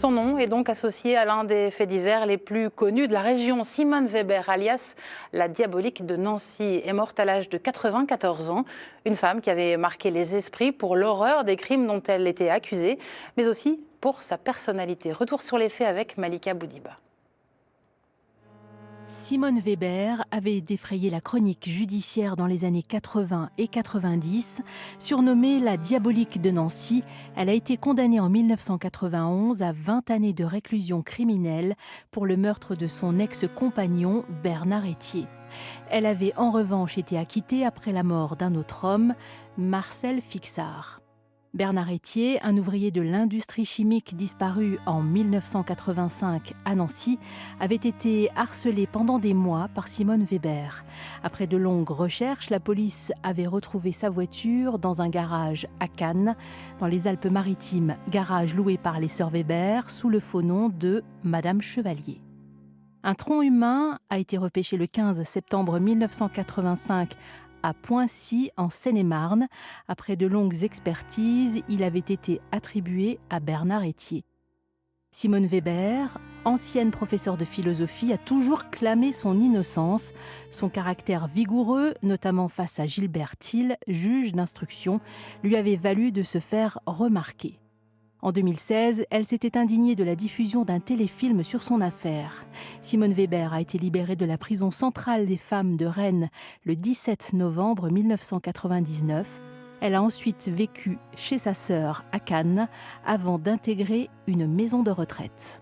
Son nom est donc associé à l'un des faits divers les plus connus de la région. Simone Weber, alias la diabolique de Nancy, est morte à l'âge de 94 ans. Une femme qui avait marqué les esprits pour l'horreur des crimes dont elle était accusée, mais aussi pour sa personnalité. Retour sur les faits avec Malika Boudiba. Simone Weber avait défrayé la chronique judiciaire dans les années 80 et 90. Surnommée la diabolique de Nancy, elle a été condamnée en 1991 à 20 années de réclusion criminelle pour le meurtre de son ex-compagnon Bernard Etier. Elle avait en revanche été acquittée après la mort d'un autre homme, Marcel Fixard. Bernard Etier, un ouvrier de l'industrie chimique disparu en 1985 à Nancy, avait été harcelé pendant des mois par Simone Weber. Après de longues recherches, la police avait retrouvé sa voiture dans un garage à Cannes, dans les Alpes-Maritimes, garage loué par les sœurs Weber sous le faux nom de Madame Chevalier. Un tronc humain a été repêché le 15 septembre 1985 à Poincy, en Seine-et-Marne. Après de longues expertises, il avait été attribué à Bernard Etier. Simone Weber, ancienne professeure de philosophie, a toujours clamé son innocence. Son caractère vigoureux, notamment face à Gilbert Thiel, juge d'instruction, lui avait valu de se faire remarquer. En 2016, elle s'était indignée de la diffusion d'un téléfilm sur son affaire. Simone Weber a été libérée de la prison centrale des femmes de Rennes le 17 novembre 1999. Elle a ensuite vécu chez sa sœur à Cannes avant d'intégrer une maison de retraite.